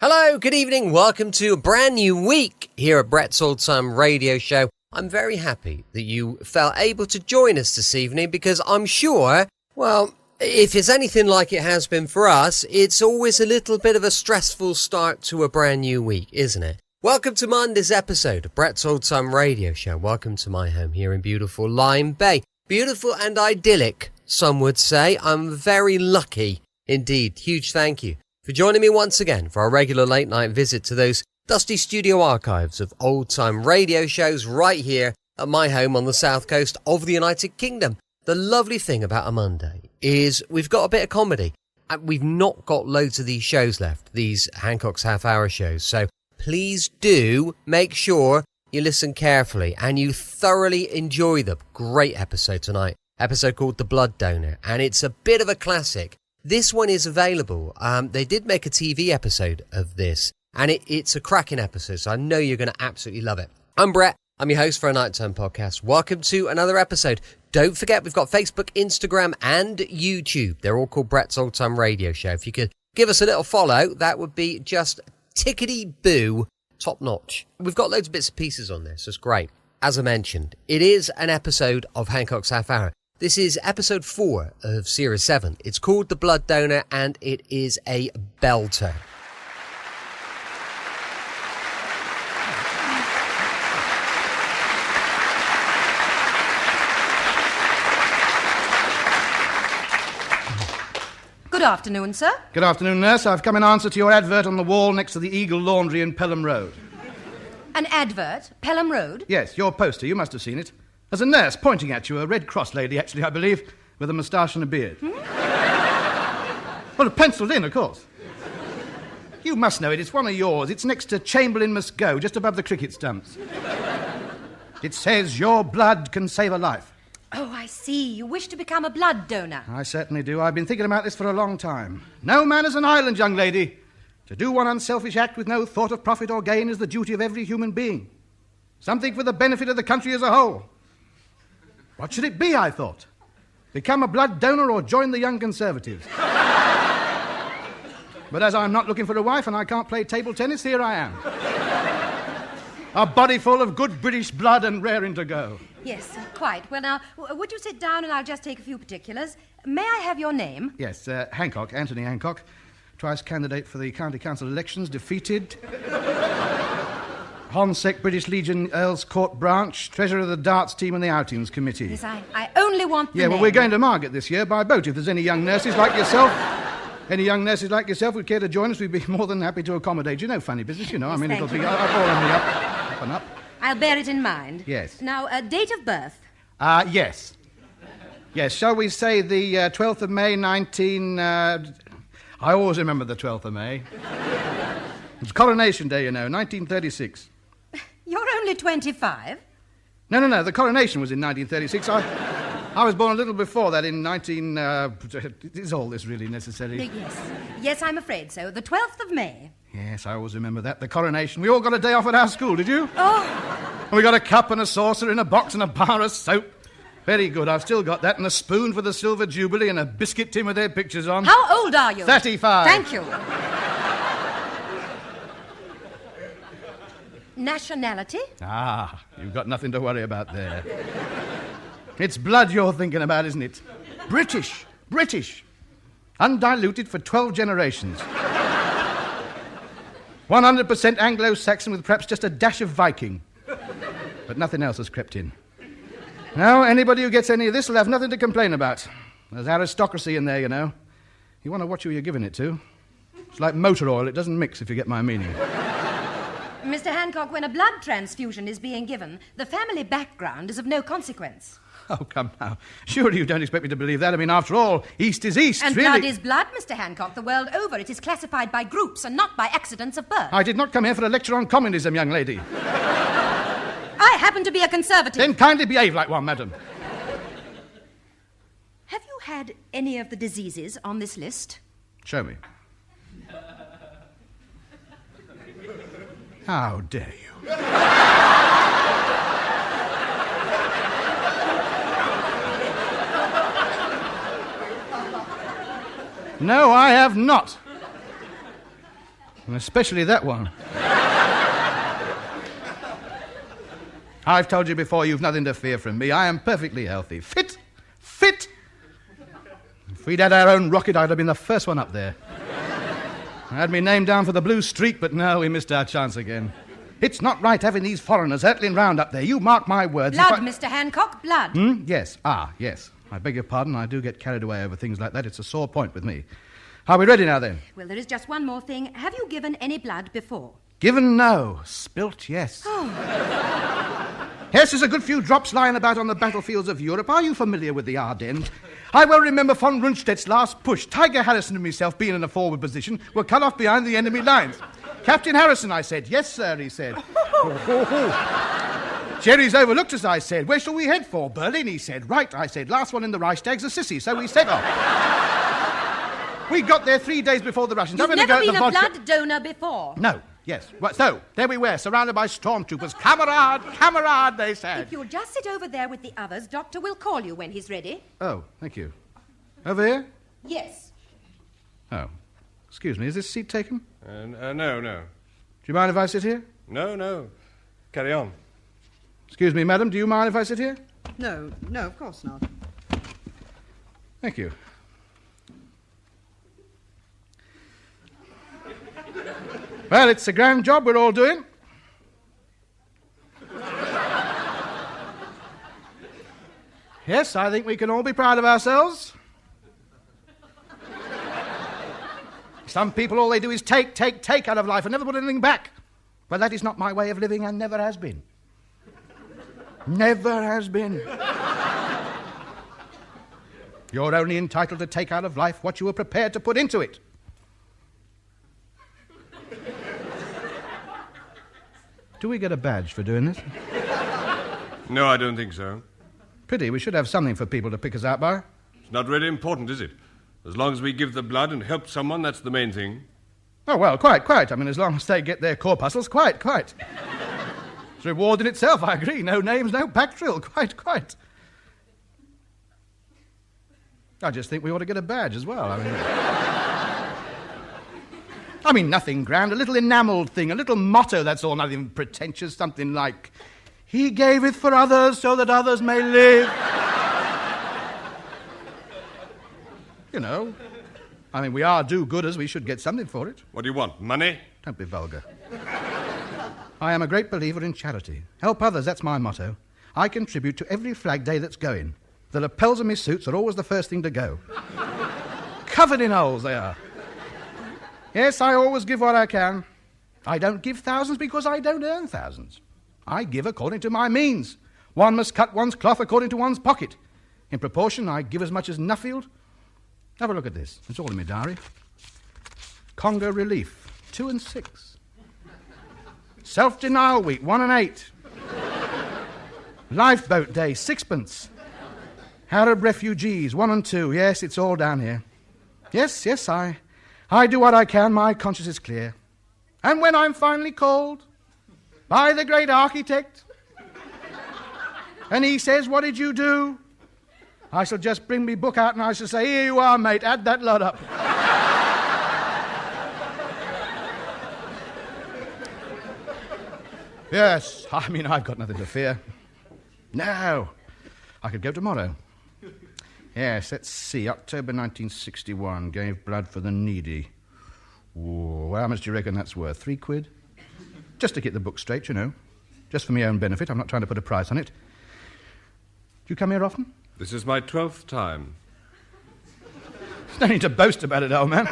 Hello, good evening, welcome to a brand new week here at Brett's Old Time Radio Show. I'm very happy that you felt able to join us this evening because I'm sure, well, if it's anything like it has been for us, it's always a little bit of a stressful start to a brand new week, isn't it? Welcome to Monday's episode of Brett's Old Time Radio Show. Welcome to my home here in beautiful Lyme Bay. Beautiful and idyllic, some would say. I'm very lucky indeed. Huge thank you for joining me once again for our regular late night visit to those dusty studio archives of old time radio shows right here at my home on the south coast of the United Kingdom. The lovely thing about a Monday is we've got a bit of comedy. We've not got loads of these shows left, these Hancock's half-hour shows. So please do make sure you listen carefully and you thoroughly enjoy the great episode tonight. Episode called The Blood Donor, and it's a bit of a classic. This one is available. They did make a TV episode of this, and it's a cracking episode, so I know you're going to absolutely love it. I'm Brett. I'm your host for a nighttime podcast. Welcome to another episode. Don't forget, we've got Facebook, Instagram, and YouTube. They're all called Brett's Old Time Radio Show. If you could give us a little follow, that would be just tickety-boo, top-notch. We've got loads of bits and pieces on this. It's great. As I mentioned, it is an episode of Hancock's Half Hour. This is episode 4 of Series 7. It's called The Blood Donor, and it is a belter. Good afternoon, sir. Good afternoon, nurse. I've come in answer to your advert on the wall next to the Eagle Laundry in Pelham Road. An advert? Pelham Road? Yes, your poster. You must have seen it. There's a nurse pointing at you, a Red Cross lady, actually, I believe, with a moustache and a beard. Well, penciled in, of course. You must know it. It's one of yours. It's next to Chamberlain Must Go, just above the cricket stumps. It says, your blood can save a life. Oh, I see. You wish to become a blood donor. I certainly do. I've been thinking about this for a long time. No man is an island, young lady. To do one unselfish act with no thought of profit or gain is the duty of every human being. Something for the benefit of the country as a whole. What should it be, I thought? Become a blood donor or join the Young Conservatives? But as I'm not looking for a wife and I can't play table tennis, here I am. A body full of good British blood and raring to go. Yes, quite. Well, now, would you sit down and I'll just take a few particulars? May I have your name? Yes, Hancock, Anthony Hancock. Twice candidate for the County Council elections, defeated. Honsec, British Legion, Earls Court branch, treasurer of the darts team and the outings committee. Yes, I only want the Yeah, well, name. we're going to Margate this year by boat. If there's any young nurses like yourself would care to join us, we'd be more than happy to accommodate you. No funny business, you know. Yes, I mean, it'll thank be you. up and up. I'll bear it in mind. Yes. Now, date of birth? Yes. Yes, shall we say the 12th of May, I always remember the 12th of May. It's Coronation Day, you know, 1936. You're only 25. No, the coronation was in 1936. I was born a little before that in is all this really necessary? Yes, I'm afraid so. The 12th of May. Yes, I always remember that. The coronation. We all got a day off at our school, did you? Oh. And we got a cup and a saucer in a box and a bar of soap. Very good. I've still got that, and a spoon for the Silver Jubilee and a biscuit tin with their pictures on. How old are you? 35. Thank you. Nationality? Ah, you've got nothing to worry about there. It's blood you're thinking about, isn't it? British. Undiluted for 12 generations. 100% Anglo-Saxon with perhaps just a dash of Viking. But nothing else has crept in. Now, anybody who gets any of this will have nothing to complain about. There's aristocracy in there, you know. You wonder what you're giving it to. It's like motor oil. It doesn't mix, if you get my meaning. Mr. Hancock, when a blood transfusion is being given, the family background is of no consequence. Oh, come now. Surely you don't expect me to believe that. I mean, after all, East is East, and really. Blood is blood, Mr. Hancock, the world over. It is classified by groups and not by accidents of birth. I did not come here for a lecture on communism, young lady. I happen to be a conservative. Then kindly behave like one, madam. Have you had any of the diseases on this list? Show me. How dare you? No, I have not. And especially that one. I've told you before, you've nothing to fear from me. I am perfectly healthy. Fit! If we'd had our own rocket, I'd have been the first one up there. I had me name down for the blue streak, but no, we missed our chance again. It's not right having these foreigners hurtling round up there. You mark my words. Blood, Mr. Hancock, blood. Yes. Yes. I beg your pardon. I do get carried away over things like that. It's a sore point with me. Are we ready now, then? Well, there is just one more thing. Have you given any blood before? Given, no. Spilt, yes. Yes, there's a good few drops lying about on the battlefields of Europe. Are you familiar with the Ardennes? I well remember von Rundstedt's last push. Tiger Harrison and myself, being in a forward position, were cut off behind the enemy lines. Captain Harrison, I said. Yes, sir, he said. Jerry's overlooked us, I said. Where shall we head for? Berlin, he said. Right, I said. Last one in the Reichstag's a sissy, so we set off. We got there 3 days before the Russians. You've never been a blood donor before? No. Yes. Right, so, there we were, surrounded by stormtroopers. Camarade, they said. If you'll just sit over there with the others, Doctor will call you when he's ready. Oh, thank you. Over here? Yes. Oh. Excuse me, is this seat taken? No. Do you mind if I sit here? No. Carry on. Excuse me, madam, do you mind if I sit here? No, of course not. Thank you. Well, it's a grand job we're all doing. Yes, I think we can all be proud of ourselves. Some people, all they do is take out of life and never put anything back. But that is not my way of living and never has been. Never has been. You're only entitled to take out of life what you are prepared to put into it. Do we get a badge for doing this? No, I don't think so. Pity, we should have something for people to pick us out by. It's not really important, is it? As long as we give the blood and help someone, that's the main thing. Oh, well, quite. I mean, as long as they get their corpuscles, quite. It's a reward in itself, I agree. No names, no pack drill, quite. I just think we ought to get a badge as well. I mean, nothing grand, a little enamelled thing, a little motto, that's all, nothing pretentious, something like, he gaveth for others so that others may live. You know, I mean, we are do-gooders, we should get something for it. What do you want, money? Don't be vulgar. I am a great believer in charity. Help others, that's my motto. I contribute to every flag day that's going. The lapels of my suits are always the first thing to go. Covered in holes they are. Yes, I always give what I can. I don't give thousands because I don't earn thousands. I give according to my means. One must cut one's cloth according to one's pocket. In proportion, I give as much as Nuffield. Have a look at this. It's all in my diary. Congo Relief, 2 and 6. Self-Denial Week, 1 and 8. Lifeboat Day, 6pence. Arab Refugees, 1 and 2. Yes, it's all down here. Yes, I do what I can. My conscience is clear. And when I'm finally called by the great architect and he says, what did you do? I shall just bring me book out and I shall say, here you are, mate, add that lot up. Yes, I mean, I've got nothing to fear. No, I could go tomorrow. Yes, let's see, October 1961, gave blood for the needy. Ooh, how much do you reckon that's worth? 3 quid? Just to get the book straight, you know. Just for my own benefit, I'm not trying to put a price on it. Do you come here often? This is my 12th time. There's no need to boast about it, old man.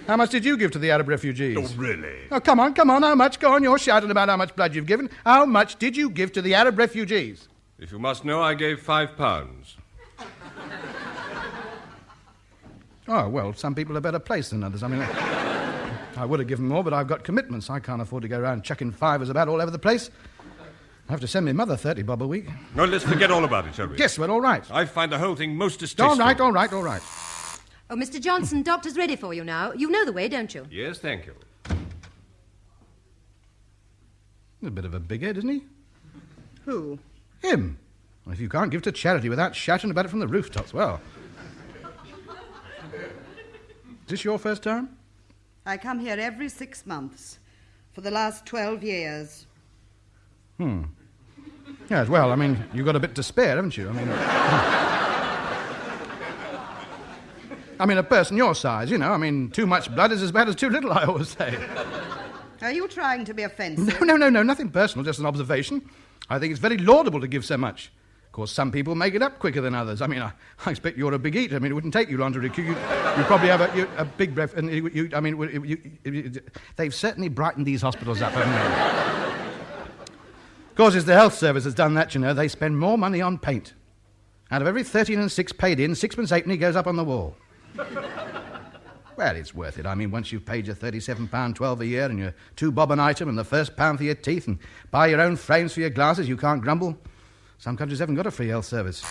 How much did you give to the Arab refugees? Oh, really? Oh, come on, how much? Go on, you're shouting about how much blood you've given. How much did you give to the Arab refugees? If you must know, I gave £5. Oh, well, some people are better placed than others. I mean, I would have given more, but I've got commitments. I can't afford to go around chucking fivers about all over the place. I have to send my mother 30 bob a week. No, let's forget all about it, shall we? Yes, well, all right. I find the whole thing most distasteful. All right. Oh, Mr. Johnson, doctor's ready for you now. You know the way, don't you? Yes, thank you. He's a bit of a big head, isn't he? Who? Him. Well, if you can't give to charity without shouting about it from the rooftops, well. Is this your first time? I come here every 6 months for the last 12 years. Yes, well, I mean, you've got a bit to spare, haven't you? I mean, a person your size, you know. I mean, too much blood is as bad as too little, I always say. Are you trying to be offensive? No, nothing personal, just an observation. I think it's very laudable to give so much. Of course, some people make it up quicker than others. I mean, I expect you're a big eater. I mean, it wouldn't take you long to recruit. You probably have a big breath. And they've certainly brightened these hospitals up, haven't they? Of course, it's the health service that's done that, you know. They spend more money on paint. Out of every 13 and 6 paid in, 6pence halfpenny goes up on the wall. Well, it's worth it. I mean, once you've paid your £37.12 a year and your 2 bob an item and the first pound for your teeth and buy your own frames for your glasses, you can't grumble. Some countries haven't got a free health service.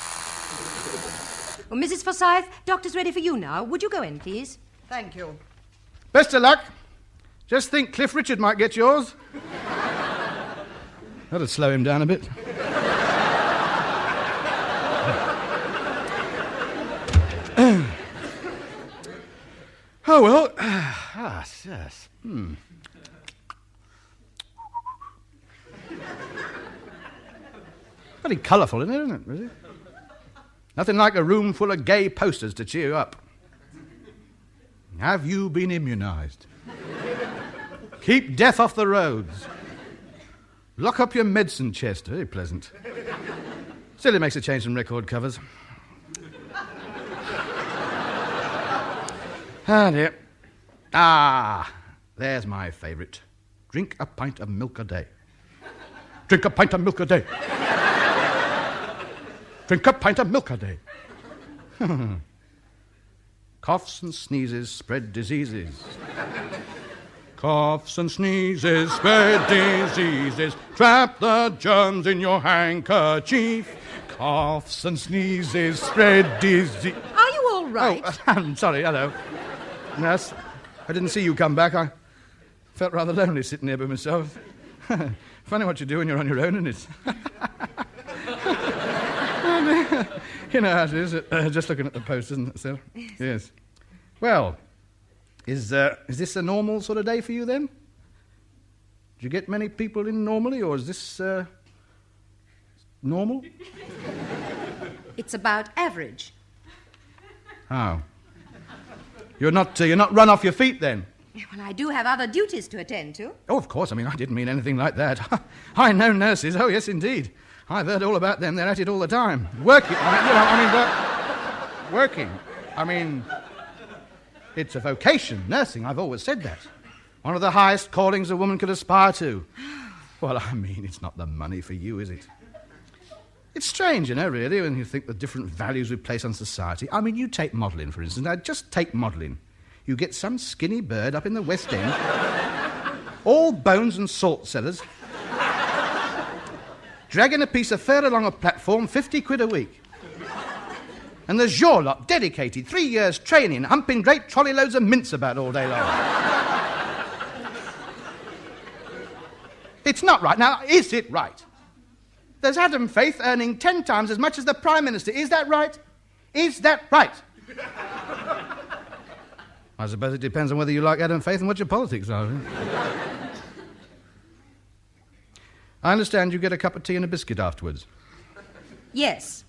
Well, Mrs. Forsyth, doctor's ready for you now. Would you go in, please? Thank you. Best of luck. Just think Cliff Richard might get yours. That'd slow him down a bit. Oh, well. Yes. Very colourful, isn't it, really? Nothing like a room full of gay posters to cheer you up. Have you been immunised? Keep death off the roads. Lock up your medicine chest. Very pleasant. Still, it makes a change from record covers. Ah, dear. There's my favourite. Drink a pint of milk a day. Drink a pint of milk a day. Drink a pint of milk a day. Coughs and sneezes spread diseases. Coughs and sneezes spread diseases. Trap the germs in your handkerchief. Coughs and sneezes spread disease. Are you all right? Oh, I'm sorry, hello. Yes, I didn't see you come back. I felt rather lonely sitting here by myself. Funny what you do when you're on your own, isn't it? You know how it is, just looking at the post, isn't it, Sir? Yes. Well, is this a normal sort of day for you, then? Do you get many people in normally, or is this normal? It's about average. Oh. You're not run off your feet, then? Well, I do have other duties to attend to. Oh, of course. I mean, I didn't mean anything like that. I know nurses. Oh, yes, indeed. I've heard all about them. They're at it all the time. Working. Working. I mean, it's a vocation, nursing. I've always said that. One of the highest callings a woman could aspire to. Well, I mean, it's not the money for you, is it? It's strange, you know, really, when you think the different values we place on society. I mean, you take modelling, for instance. Now, just take modelling. You get some skinny bird up in the West End, all bones and salt cellars, dragging a piece of fur along a platform, 50 quid a week. And there's your lot, dedicated, 3 years training, humping great trolley loads of mince about all day long. It's not right. Now, is it right? There's Adam Faith earning 10 times as much as the Prime Minister. Is that right? Is that right? I suppose it depends on whether you like Adam Faith and what your politics are. I understand you get a cup of tea and a biscuit afterwards. Yes.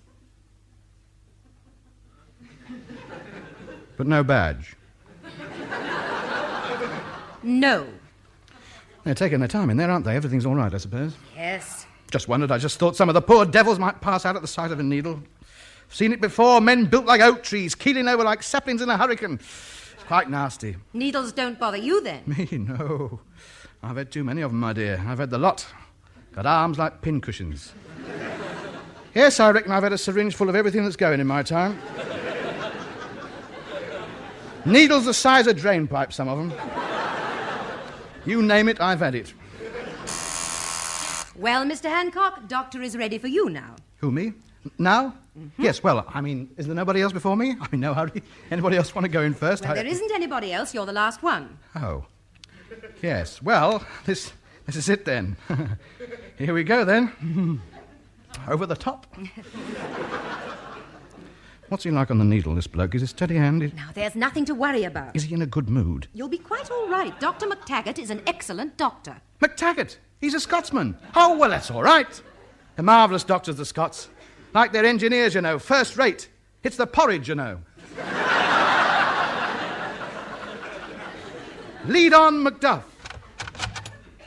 But no badge. No. They're taking their time in there, aren't they? Everything's all right, I suppose. Yes. Just wondered. I just thought some of the poor devils might pass out at the sight of a needle. Seen it before. Men built like oak trees, keeling over like saplings in a hurricane. It's quite nasty. Needles don't bother you, then? Me, no. I've had too many of them, my dear. I've had the lot. Got arms like pincushions. Yes, I reckon I've had a syringe full of everything that's going in my time. Needles the size of drain pipes, some of them. You name it, I've had it. Well, Mr. Hancock, doctor is ready for you now. Who, me? Now? Mm-hmm. Yes, well, I mean, is there nobody else before me? I mean, no hurry. Anybody else want to go in first? Well, there isn't anybody else. You're the last one. Oh. Yes, well, this is it then. Here we go then. Over the top. What's he like on the needle, this bloke? Is he steady-handed? Now, there's nothing to worry about. Is he in a good mood? You'll be quite all right. Dr. McTaggart is an excellent doctor. McTaggart? He's a Scotsman. Oh, well, that's all right. They're marvellous doctors, the Scots. Like their engineers, you know, first rate. It's the porridge, you know. Lead on, Macduff.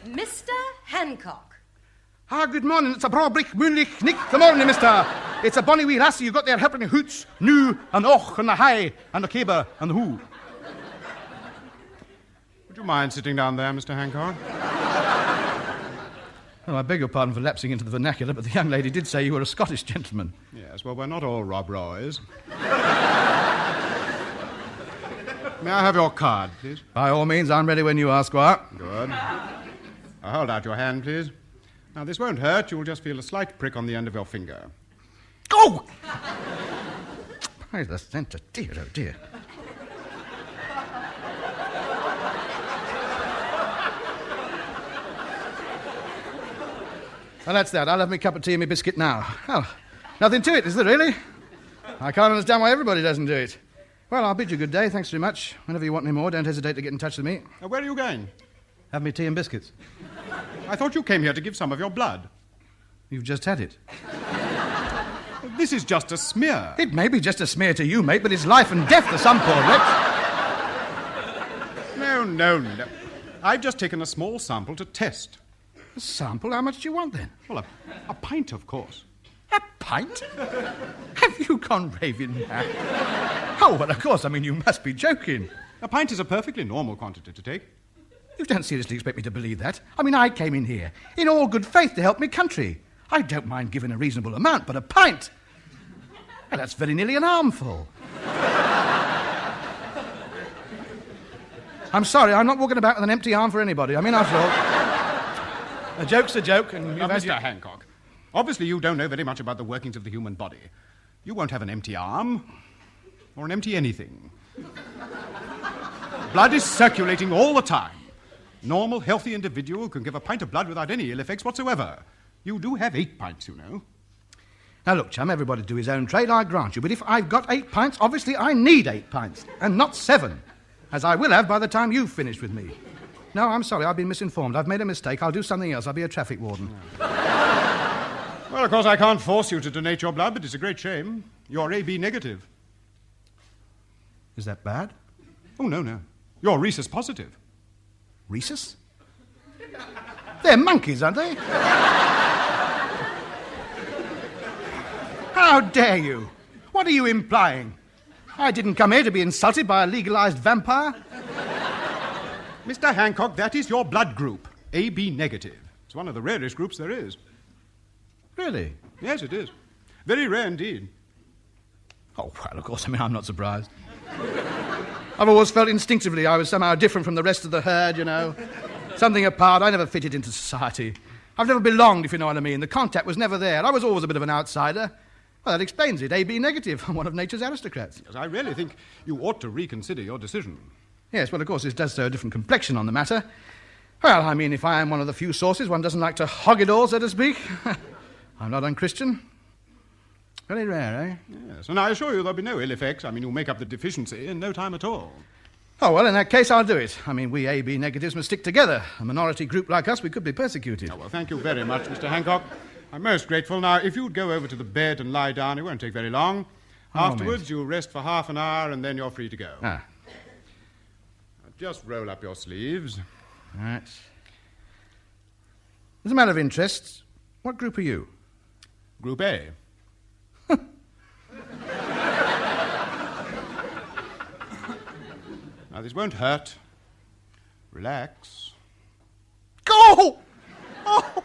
Mr. Hancock. Good morning. It's a broad-brick, moonlich, nick. Good morning, mister. It's a bonny wee lassie you got there helping the hoots, nu, and och, and the high, and the caber, and the who. Would you mind sitting down there, Mr. Hancock? Oh, I beg your pardon for lapsing into the vernacular, but the young lady did say you were a Scottish gentleman. Yes, well, we're not all Rob Roys. May I have your card, please? By all means, I'm ready when you are, Squire. Good. Hold out your hand, please. Now, this won't hurt. You'll just feel a slight prick on the end of your finger. Oh! By the centre, dear, oh dear. Well, that's that. I'll have my cup of tea and my biscuit now. Well, nothing to it, is there really? I can't understand why everybody doesn't do it. Well, I'll bid you good day. Thanks very much. Whenever you want any more, don't hesitate to get in touch with me. Where are you going? Have me tea and biscuits. I thought you came here to give some of your blood. You've just had it. This is just a smear. It may be just a smear to you, mate, but it's life and death to some poor wretch. No. I've just taken a small sample to test. A sample? How much do you want, then? Well, a pint, of course. A pint? Have you gone raving mad? Oh, well, of course. I mean, you must be joking. A pint is a perfectly normal quantity to take. You don't seriously expect me to believe that? I mean, I came in here in all good faith to help me country. I don't mind giving a reasonable amount, but a pint? Well, that's very nearly an armful. I'm sorry, I'm not walking about with an empty arm for anybody. I mean, after all, a joke's a joke, and you've Mr. Hancock, obviously you don't know very much about the workings of the human body. You won't have an empty arm, or an empty anything. Blood is circulating all the time. Normal, healthy individual can give a pint of blood without any ill effects whatsoever. You do have 8 pints, you know. Now, look, chum, everybody do his own trade, I grant you. But if I've got 8 pints, obviously I need 8 pints, and not 7, as I will have by the time you've finished with me. No, I'm sorry, I've been misinformed. I've made a mistake. I'll do something else. I'll be a traffic warden. Well, of course, I can't force you to donate your blood, but it's a great shame. You're AB negative. Is that bad? Oh, no. You're rhesus positive. Rhesus? They're monkeys, aren't they? How dare you? What are you implying? I didn't come here to be insulted by a legalized vampire. Mr. Hancock, that is your blood group, AB negative. It's one of the rarest groups there is. Really? Yes, it is. Very rare indeed. Oh, well, of course, I mean, I'm not surprised. I've always felt instinctively I was somehow different from the rest of the herd, you know. Something apart. I never fitted into society. I've never belonged, if you know what I mean. The contact was never there. I was always a bit of an outsider. Well, that explains it. AB negative. I'm one of nature's aristocrats. Yes, I really think you ought to reconsider your decision. Yes, well, of course, this does throw a different complexion on the matter. Well, I mean, if I am one of the few sources, one doesn't like to hog it all, so to speak. I'm not unchristian. Very rare, eh? Yes, and I assure you there'll be no ill effects. I mean, you'll make up the deficiency in no time at all. Oh, well, in that case, I'll do it. I mean, we AB negatives must stick together. A minority group like us, we could be persecuted. Oh, well, thank you very much, Mr. Hancock. I'm most grateful. Now, if you'd go over to the bed and lie down, it won't take very long. Afterwards, you'll rest for half an hour, and then you're free to go. Ah. Just roll up your sleeves. Right. As a matter of interest, what group are you? Group A. Now, this won't hurt. Relax. Go! Oh!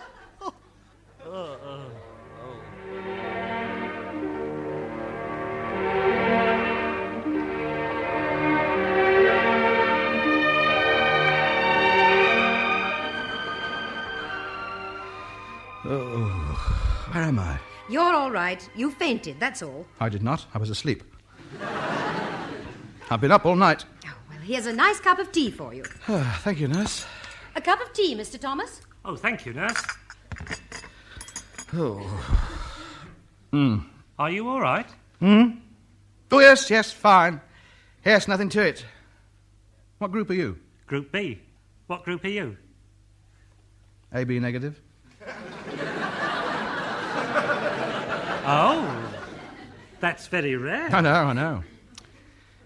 Where am I? You're all right. You fainted, that's all. I did not. I was asleep. I've been up all night. Oh, well, here's a nice cup of tea for you. Thank you, nurse. A cup of tea, Mr. Thomas? Oh, thank you, nurse. Oh. Are you all right? Oh, yes, fine. Yes, nothing to it. What group are you? Group B. What group are you? AB negative. Oh, that's very rare. I know.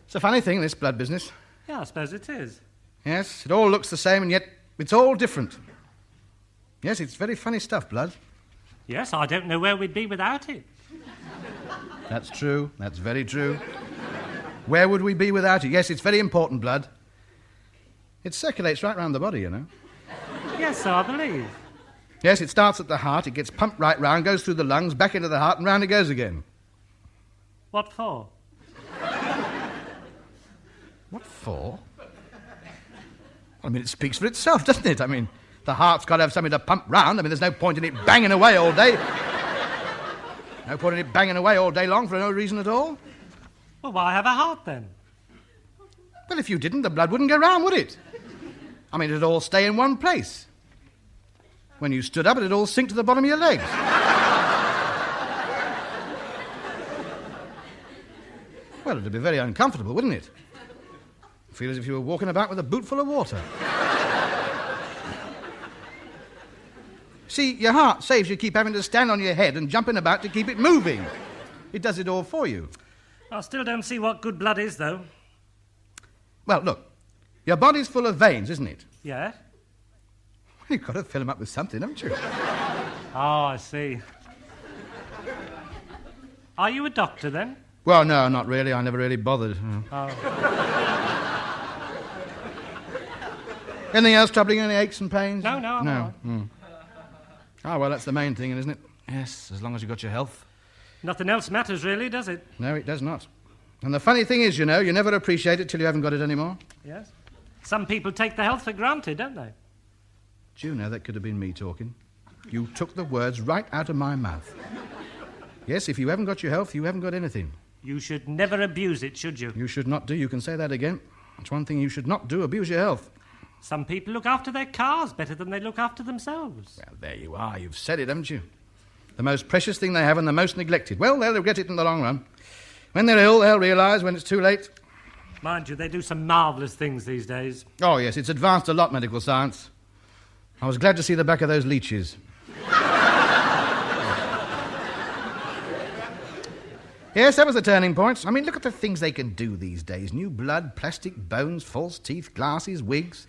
It's a funny thing, this blood business. Yeah, I suppose it is. Yes, it all looks the same, and yet it's all different. Yes, it's very funny stuff, blood. Yes, I don't know where we'd be without it. That's true. That's very true. Where would we be without it? Yes, it's very important, blood. It circulates right round the body, you know. Yes, I believe. Yes, it starts at the heart, it gets pumped right round, goes through the lungs, back into the heart, and round it goes again. What for? What for? I mean, it speaks for itself, doesn't it? I mean, the heart's got to have something to pump round. I mean, there's no point in it banging away all day. No point in it banging away all day long for no reason at all. Well, why have a heart, then? Well, if you didn't, the blood wouldn't go round, would it? I mean, it'd all stay in one place. When you stood up, it'd all sink to the bottom of your legs. Well, it'd be very uncomfortable, wouldn't it? Feel as if you were walking about with a boot full of water. See, your heart saves you keep having to stand on your head and jumping about to keep it moving. It does it all for you. I still don't see what good blood is, though. Well, look, your body's full of veins, isn't it? Yeah? You've got to fill them up with something, haven't you? Oh, I see. Are you a doctor, then? Well, no, not really. I never really bothered. Oh. Anything else troubling you? Any aches and pains? No, I'm all right. Oh, well, that's the main thing, isn't it? Yes, as long as you've got your health. Nothing else matters, really, does it? No, it does not. And the funny thing is, you know, you never appreciate it till you haven't got it anymore. Yes. Some people take the health for granted, don't they? Do you know that could have been me talking? You took the words right out of my mouth. Yes, if you haven't got your health, you haven't got anything. You should never abuse it, should you? You should not do. You can say that again. It's one thing you should not do, abuse your health. Some people look after their cars better than they look after themselves. Well, there you are. You've said it, haven't you? The most precious thing they have and the most neglected. Well, they'll regret it in the long run. When they're ill, they'll realise when it's too late. Mind you, they do some marvellous things these days. Oh, yes, it's advanced a lot, medical science. I was glad to see the back of those leeches. Yes, that was the turning point. I mean, look at the things they can do these days. New blood, plastic bones, false teeth, glasses, wigs.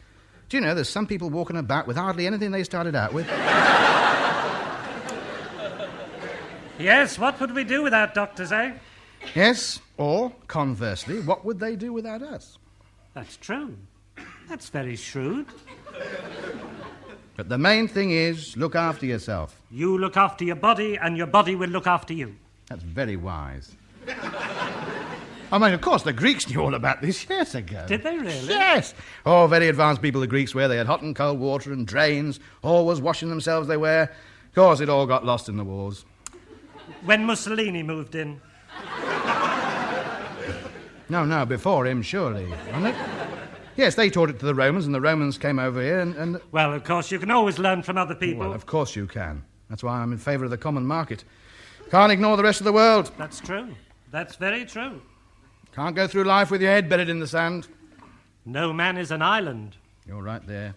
Do you know, there's some people walking about with hardly anything they started out with. Yes, what would we do without doctors, eh? Yes, or, conversely, what would they do without us? That's true. That's very shrewd. But the main thing is, look after yourself. You look after your body, and your body will look after you. That's very wise. I mean, of course, the Greeks knew all about this years ago. Did they really? Yes. Oh, very advanced people the Greeks were. They had hot and cold water and drains, always washing themselves they were. Of course, it all got lost in the wars. When Mussolini moved in. No, before him, surely, wasn't it? Yes, they taught it to the Romans, and the Romans came over here and... Well, of course, you can always learn from other people. Well, of course you can. That's why I'm in favour of the common market. Can't ignore the rest of the world. That's true. That's very true. Can't go through life with your head buried in the sand. No man is an island. You're right there.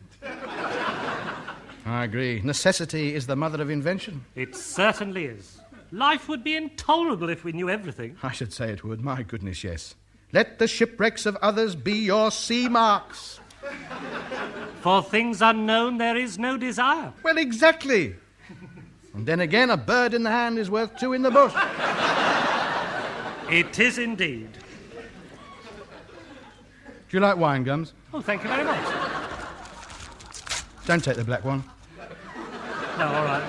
I agree. Necessity is the mother of invention. It certainly is. Life would be intolerable if we knew everything. I should say it would. My goodness, yes. Let the shipwrecks of others be your sea marks. For things unknown there is no desire. Well, exactly. And then again, a bird in the hand is worth two in the bush. It is indeed. Do you like wine, Gums? Oh, thank you very much. Don't take the black one. No, all right.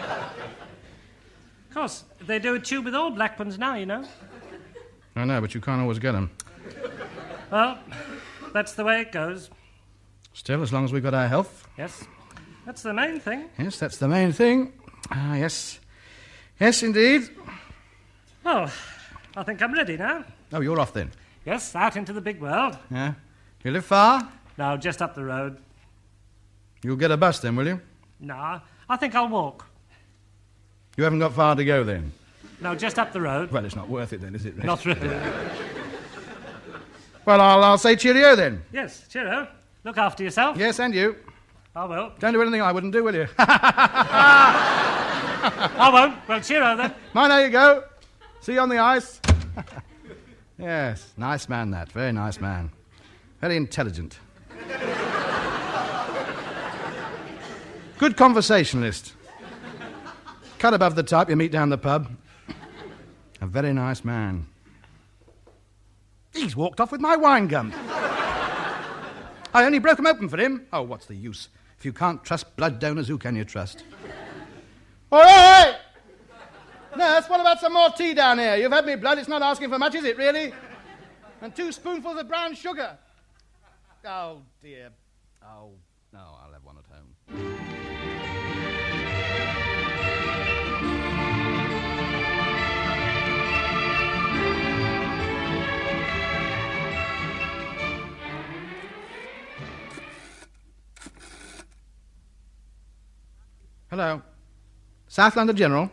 Of course, they do a tube with all black ones now, you know. I know, but you can't always get them. Well, that's the way it goes. Still, as long as we've got our health. Yes, that's the main thing. Yes, that's the main thing. Ah, yes. Yes, indeed. Well, I think I'm ready now. Oh, you're off then? Yes, out into the big world. Yeah. You live far? No, just up the road. You'll get a bus then, will you? No, I think I'll walk. You haven't got far to go then? No, just up the road. Well, it's not worth it then, is it? Really? Not really. Well, I'll say cheerio then. Yes, cheerio. Look after yourself. Yes, and you. I will. Don't do anything I wouldn't do, will you? I won't. Well, cheerio then. Mine, there you go. See you on the ice. Yes, nice man that. Very nice man. Very intelligent. Good conversationalist. Cut above the type you meet down the pub. A very nice man. He's walked off with my wine gum. I only broke them open for him. Oh, what's the use? If you can't trust blood donors, who can you trust? All right! Nurse, what about some more tea down here? You've had me blood. It's not asking for much, is it, really? And 2 spoonfuls of brown sugar. Oh, dear. Oh, no, I'll have one at home. Hello. South London General.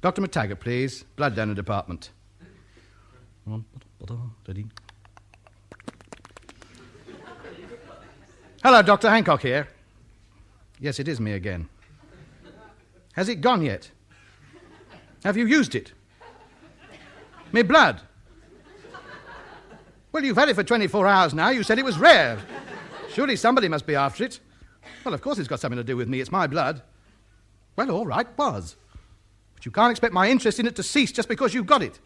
Dr. McTaggart, please. Blood donor department. Hello, Dr. Hancock here. Yes, it is me again. Has it gone yet? Have you used it? Me blood? Well, you've had it for 24 hours now. You said it was rare. Surely somebody must be after it. Well, of course it's got something to do with me. It's my blood. Well, all right, was. But you can't expect my interest in it to cease just because you've got it.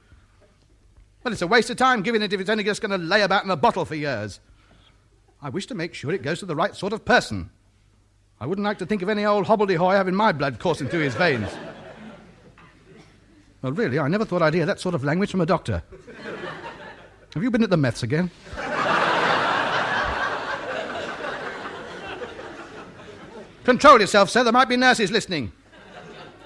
Well, it's a waste of time giving it if it's only just going to lay about in a bottle for years. I wish to make sure it goes to the right sort of person. I wouldn't like to think of any old hobbledehoy having my blood coursing through his veins. Well, really, I never thought I'd hear that sort of language from a doctor. Have you been at the meths again? Control yourself, sir. There might be nurses listening.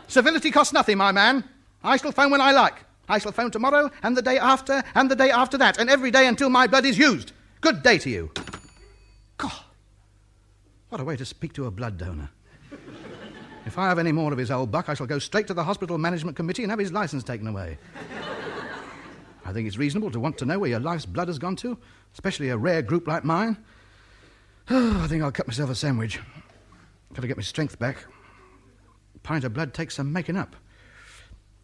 Civility costs nothing, my man. I shall phone when I like. I shall phone tomorrow, and the day after, and the day after that, and every day until my blood is used. Good day to you. God, what a way to speak to a blood donor. If I have any more of his old buck, I shall go straight to the hospital management committee and have his licence taken away. I think it's reasonable to want to know where your life's blood has gone to, especially a rare group like mine. Oh, I think I'll cut myself a sandwich. Got to get my strength back. A pint of blood takes some making up.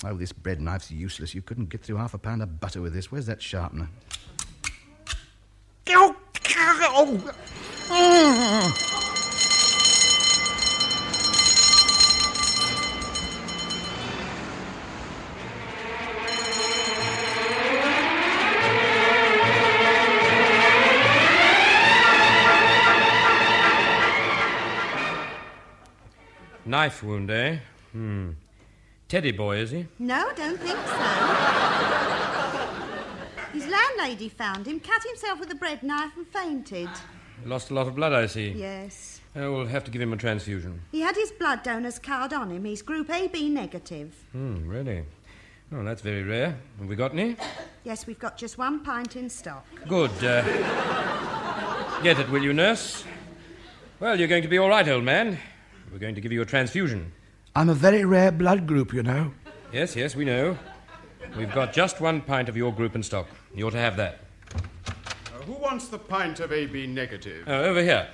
Oh, this bread knife's useless. You couldn't get through half a pound of butter with this. Where's that sharpener? Knife wound, eh? Teddy boy, is he? No, don't think so. His landlady found him, cut himself with a bread knife and fainted. Lost a lot of blood, I see. Yes. We'll have to give him a transfusion. He had his blood donor's card on him. He's group AB negative. Really? Oh, that's very rare. Have we got any? Yes, we've got just 1 pint in stock. Good. Get it, will you, nurse? Well, you're going to be all right, old man. We're going to give you a transfusion. I'm a very rare blood group, you know. Yes, we know. We've got just 1 pint of your group in stock. You ought to have that. Who wants the pint of AB negative? Over here.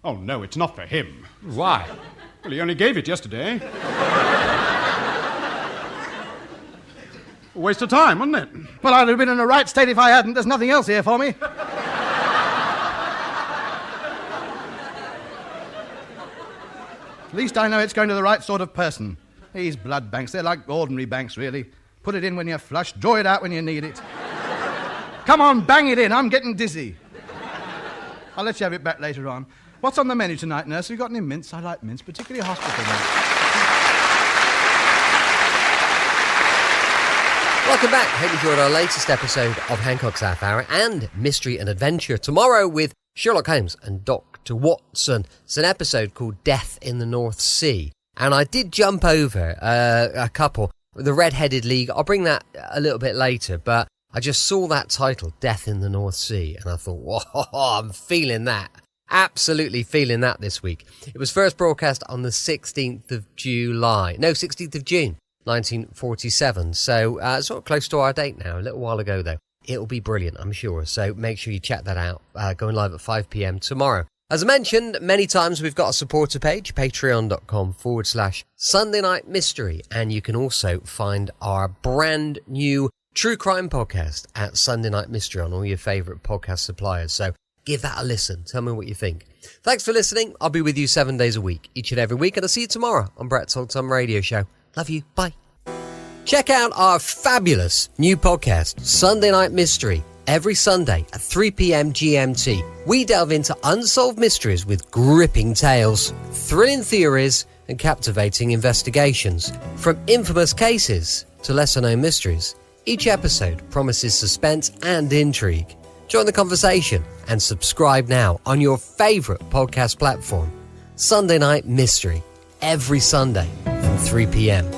Oh, no, it's not for him. Why? Well, he only gave it yesterday. A waste of time, wasn't it? Well, I'd have been in a right state if I hadn't. There's nothing else here for me. At least I know it's going to the right sort of person. These blood banks, they're like ordinary banks, really. Put it in when you're flush, draw it out when you need it. Come on, bang it in. I'm getting dizzy. I'll let you have it back later on. What's on the menu tonight, nurse? Have you got any mince? I like mince, particularly hospital mince. Welcome back. Hope you enjoyed our latest episode of Hancock's Half Hour and Mystery and Adventure. Tomorrow with Sherlock Holmes and Dr. Watson. It's an episode called Death in the North Sea. And I did jump over a couple. The Red-Headed League, I'll bring that a little bit later, but I just saw that title, Death in the North Sea, and I thought, whoa, I'm feeling that. Absolutely feeling that this week. It was first broadcast on the 16th of June, 1947. So sort of close to our date now, a little while ago though. it'll be brilliant, I'm sure. So make sure you check that out. Going live at 5 p.m. tomorrow. As I mentioned many times, we've got a supporter page, patreon.com/Sunday Night Mystery. And you can also find our brand new true crime podcast at Sunday Night Mystery on all your favourite podcast suppliers. So give that a listen. Tell me what you think. Thanks for listening. I'll be with you 7 days a week, each and every week. And I'll see you tomorrow on Brett's Old Time Radio Show. Love you. Bye. Check out our fabulous new podcast, Sunday Night Mystery, every Sunday at 3 p.m. GMT. We delve into unsolved mysteries with gripping tales, thrilling theories, and captivating investigations. From infamous cases to lesser-known mysteries, each episode promises suspense and intrigue. Join the conversation and subscribe now on your favourite podcast platform. Sunday Night Mystery, every Sunday from 3 p.m.